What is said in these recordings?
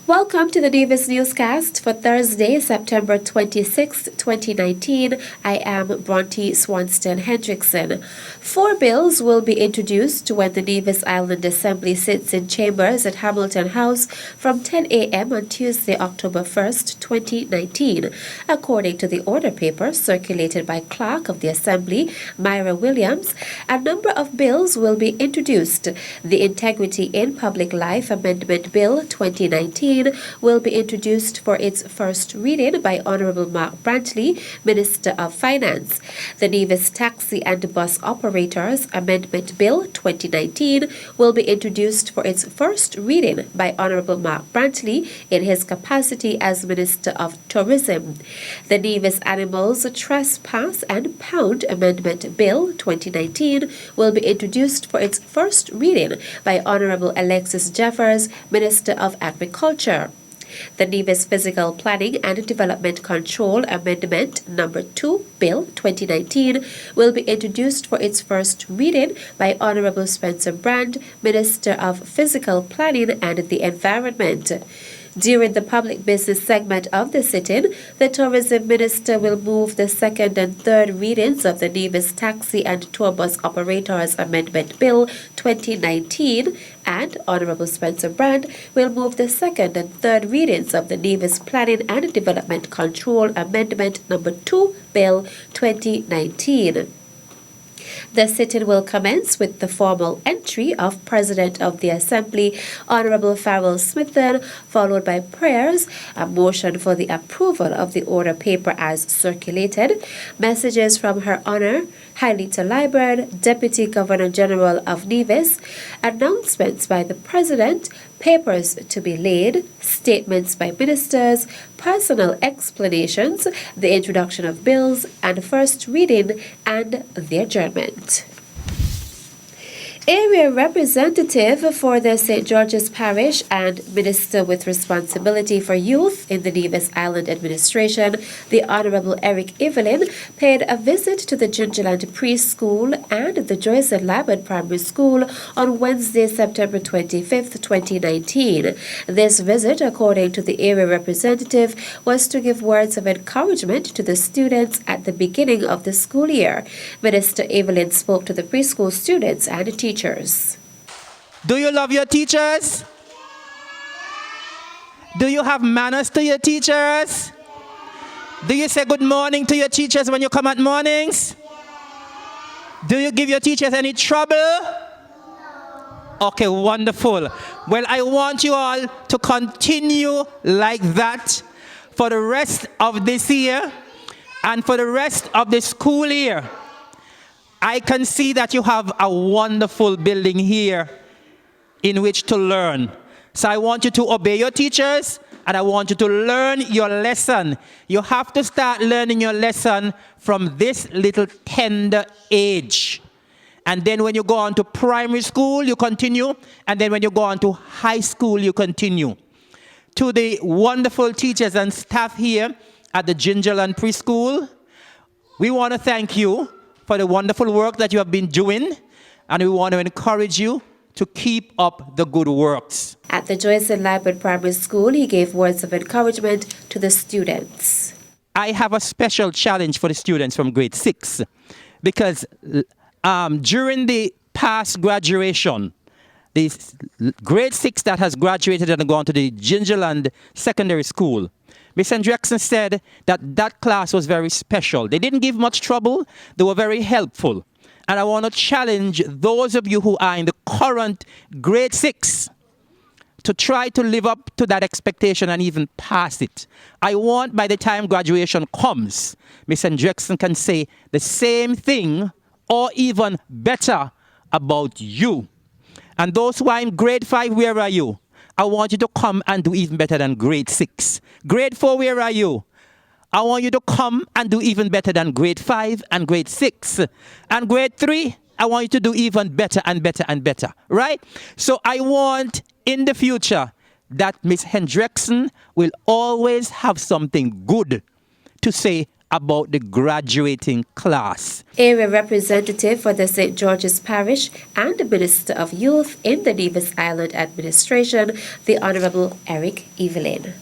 Welcome to the Nevis Newscast for Thursday, September 26, 2019. I am Bronte Swanston Hendrickson. 4 bills will be introduced when the Nevis Island Assembly sits in chambers at Hamilton House from 10 a.m. on Tuesday, October 1st, 2019. According to the order paper circulated by Clerk of the Assembly, Myra Williams, a number of bills will be introduced. The Integrity in Public Life Amendment Bill 2019 will be introduced for its first reading by Honorable Mark Brantley, Minister of Finance. The Nevis Taxi and Bus Operators Amendment Bill 2019 will be introduced for its first reading by Honorable Mark Brantley in his capacity as Minister of Tourism. The Nevis Animals Trespass and Pound Amendment Bill 2019 will be introduced for its first reading by Honorable Alexis Jeffers, Minister of Agriculture. The Nevis Physical Planning and Development Control Amendment Number 2 Bill 2019 will be introduced for its first reading by Honorable Spencer Brand, Minister of Physical Planning and the Environment. During the public business segment of the sit-in, the Tourism Minister will move the second and third readings of the Nevis Taxi and Tour Bus Operators Amendment Bill 2019, and Honorable Spencer Brand will move the second and third readings of the Nevis Planning and Development Control Amendment Number 2 Bill 2019. The sit-in will commence with the formal entry of President of the Assembly, Honorable Farrell Smithen, followed by prayers, a motion for the approval of the order paper as circulated, messages from Her Honor, Hylita Liburd, Deputy Governor General of Nevis, announcements by the President, papers to be laid, statements by ministers, personal explanations, the introduction of bills, and first reading and the adjournment. Area Representative for the St. George's Parish and Minister with Responsibility for Youth in the Nevis Island Administration, the Honorable Eric Evelyn, paid a visit to the Gingerland Preschool and the Joyce and Labard Primary School on Wednesday, September 25th, 2019. This visit, according to the area representative, was to give words of encouragement to the students at the beginning of the school year. Minister Evelyn spoke to the preschool students and teachers. Do you love your teachers? Do you have manners to your teachers? Do you say good morning to your teachers when you come at mornings? Do you give your teachers any trouble? Okay, wonderful. Well, I want you all to continue like that for the rest of this year and for the rest of the school year. I can see that you have a wonderful building here in which to learn. So I want you to obey your teachers and I want you to learn your lesson. You have to start learning your lesson from this little tender age. And then when you go on to primary school, you continue. And then when you go on to high school, you continue. To the wonderful teachers and staff here at the Gingerland Preschool, we want to thank you for the wonderful work that you have been doing, and we want to encourage you to keep up the good works. At the Joyce and Labard Primary School, he gave words of encouragement to the students. I have a special challenge for the students from grade 6 because during the past graduation, the grade 6 that has graduated and gone to the Gingerland Secondary School, Miss Hendrickson said that that class was very special. They didn't give much trouble. They were very helpful. And I want to challenge those of you who are in the current grade 6 to try to live up to that expectation and even pass it. I want by the time graduation comes, Miss Hendrickson can say the same thing or even better about you. And those who are in grade 5, where are you? I want you to come and do even better than grade 6. Grade 4, where are you? I want you to come and do even better than grade 5 and grade 6. And grade 3, I want you to do even better and better and better, right? So I want in the future that Miss Hendrickson will always have something good to say about the graduating class. Area representative for the St. George's Parish and the Minister of Youth in the Nevis Island Administration, the Honorable Eric Evelyn.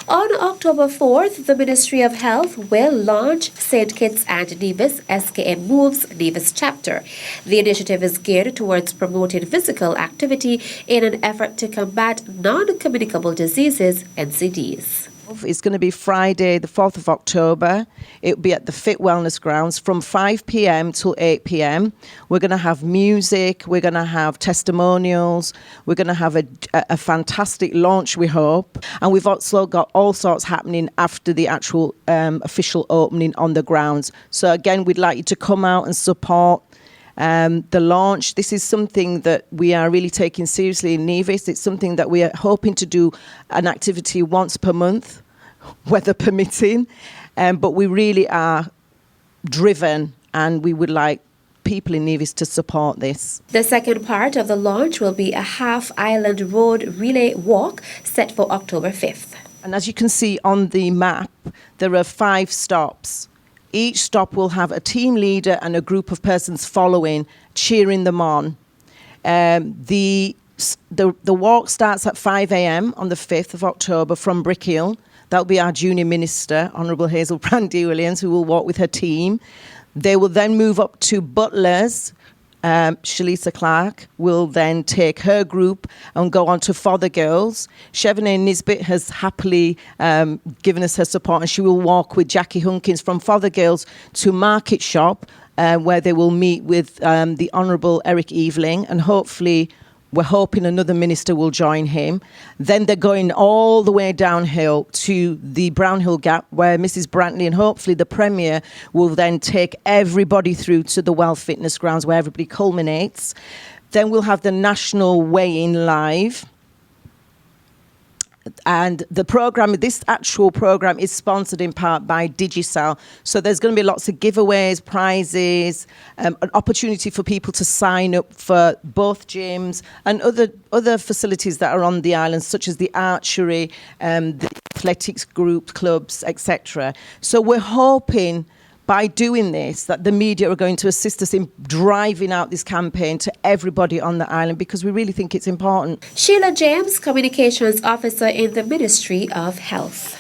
On October 4th, the Ministry of Health will launch St. Kitts and Nevis SKN Moves Nevis chapter. The initiative is geared towards promoting physical activity in an effort to combat non-communicable diseases, NCDs. It's going to be Friday, the 4th of October. It'll be at the Fit Wellness Grounds from 5 p.m. till 8 p.m. We're going to have music. We're going to have testimonials. We're going to have a fantastic launch, we hope. And we've also got all sorts happening after the actual official opening on the grounds. So again, we'd like you to come out and support the launch. This is something that we are really taking seriously in Nevis. It's something that we are hoping to do an activity once per month, weather permitting, but we really are driven and we would like people in Nevis to support this. The second part of the launch will be a half-island road relay walk set for October 5th. And as you can see on the map, there are 5 stops. Each stop will have a team leader and a group of persons following, cheering them on. The walk starts at 5 a.m. on the 5th of October from Brickhill. That'll be our junior minister, Honourable Hazel Brandy Williams, who will walk with her team. They will then move up to Butlers. Shalisa Clark will then take her group and go on to Fothergirls. Chevrolet Nisbet has happily given us her support, and she will walk with Jackie Hunkins from Fothergirls to Market Shop, where they will meet with the Honourable Eric Eveling, and hopefully we're hoping another minister will join him. Then they're going all the way downhill to the Brownhill Gap, where Mrs. Brantley and hopefully the Premier will then take everybody through to the Well Fitness Grounds, where everybody culminates. Then we'll have the National Weigh-In live. And the program, this actual program, is sponsored in part by Digicel. So there's going to be lots of giveaways, prizes, an opportunity for people to sign up for both gyms and other facilities that are on the island, such as the archery, the athletics group, clubs, etc. So we're hoping by doing this that the media are going to assist us in driving out this campaign to everybody on the island, because we really think it's important. Sheila James, Communications Officer in the Ministry of Health.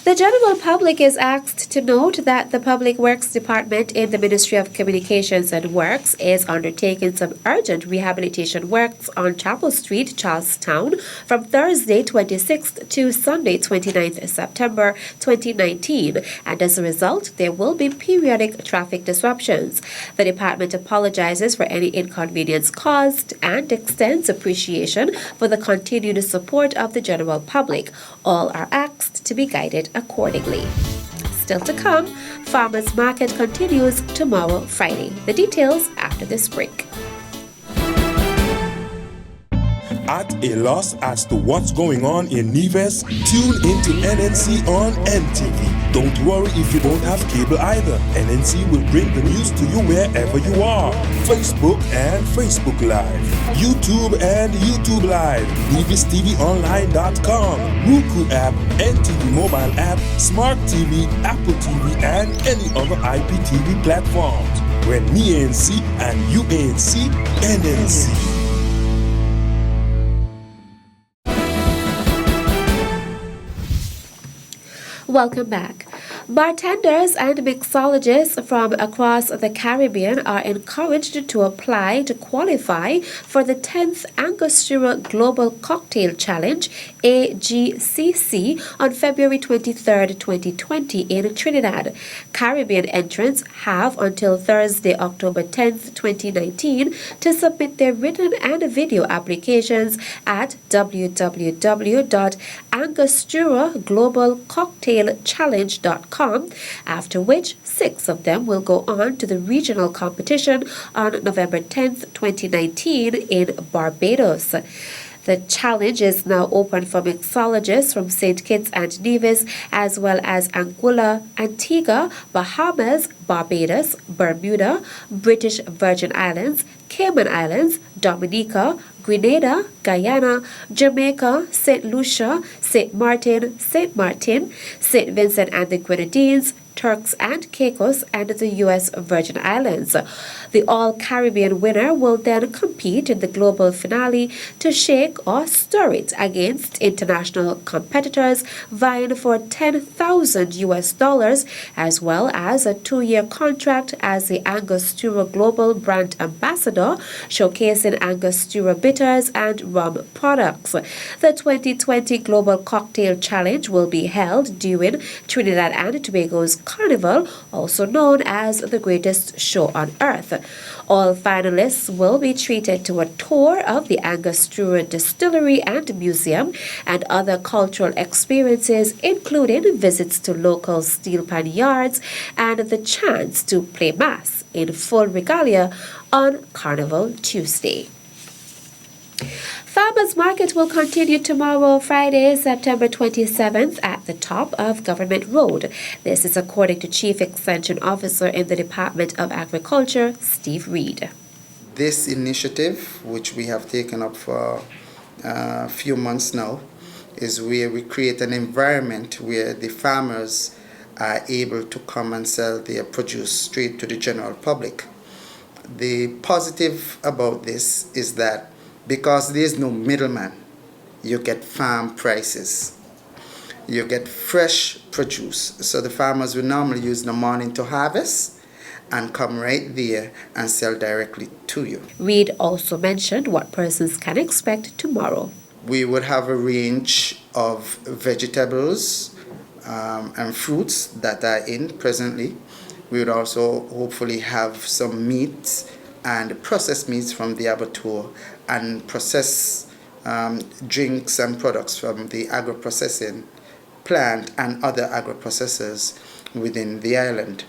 The general public is asked to note that the Public Works Department in the Ministry of Communications and Works is undertaking some urgent rehabilitation works on Chapel Street, Charlestown, from Thursday 26th to Sunday 29th September 2019, and as a result, there will be periodic traffic disruptions. The department apologizes for any inconvenience caused and extends appreciation for the continued support of the general public. All are asked to be guided accordingly. Still to come, Farmers Market continues tomorrow, Friday. The details after this break. At a loss as to what's going on in Nevis? Tune into NNC on NTV. Don't worry if you don't have cable either. NNC will bring the news to you wherever you are. Facebook and Facebook Live. YouTube and YouTube Live. NevisTVOnline.com. Roku app, NTV mobile app, Smart TV, Apple TV, and any other IPTV platforms. When me ANC and you ANC, NNC. Welcome back. Bartenders and mixologists from across the Caribbean are encouraged to apply to qualify for the 10th Angostura Global Cocktail Challenge, AGCC, on February 23, 2020 in Trinidad. Caribbean entrants have until Thursday, October 10, 2019 to submit their written and video applications at www.angosturaglobalcocktailchallenge.com, after which 6 of them will go on to the regional competition on November 10, 2019 in Barbados. The challenge is now open for mixologists from St. Kitts and Nevis, as well as Anguilla, Antigua, Bahamas, Barbados, Bermuda, British Virgin Islands, Cayman Islands, Dominica, Grenada, Guyana, Jamaica, St. Lucia, St. Martin, St. Vincent and the Grenadines, Turks and Caicos, and the U.S. Virgin Islands. The All-Caribbean winner will then compete in the global finale to shake or stir it against international competitors vying for $10,000 as well as a 2-year contract as the Angostura Global Brand Ambassador, showcasing Angostura bitters and rum products. The 2020 Global Cocktail Challenge will be held during Trinidad and Tobago's Carnival, also known as the greatest show on earth. All finalists will be treated to a tour of the Angostura Distillery and Museum and other cultural experiences, including visits to local steel pan yards and the chance to play mass in full regalia on Carnival Tuesday. Farmers Market will continue tomorrow, Friday, September 27th, at the top of Government Road. This is according to Chief Extension Officer in the Department of Agriculture, Steve Reed. This initiative, which we have taken up for a few months now, is where we create an environment where the farmers are able to come and sell their produce straight to the general public. The positive about this is that because there is no middleman, you get farm prices. You get fresh produce. So the farmers will normally use the morning to harvest and come right there and sell directly to you. Reed also mentioned what persons can expect tomorrow. We would have a range of vegetables and fruits that are in presently. We would also hopefully have some meats and processed meats from the abattoir and processed drinks and products from the agro-processing plant and other agro-processors within the island.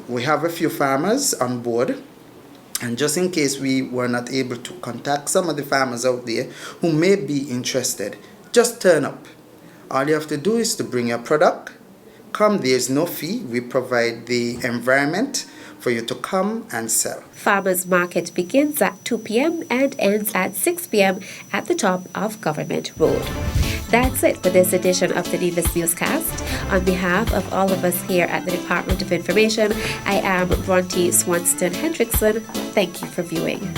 We have a few farmers on board, and just in case we were not able to contact some of the farmers out there who may be interested, just turn up. All you have to do is to bring your product, come, there's no fee, we provide the environment for you to come and sell. Farmers Market begins at 2 p.m. and ends at 6 p.m. at the top of Government Road. That's it for this edition of the Nevis Newscast. On behalf of all of us here at the Department of Information, I am Bronte Swanston Hendrickson. Thank you for viewing.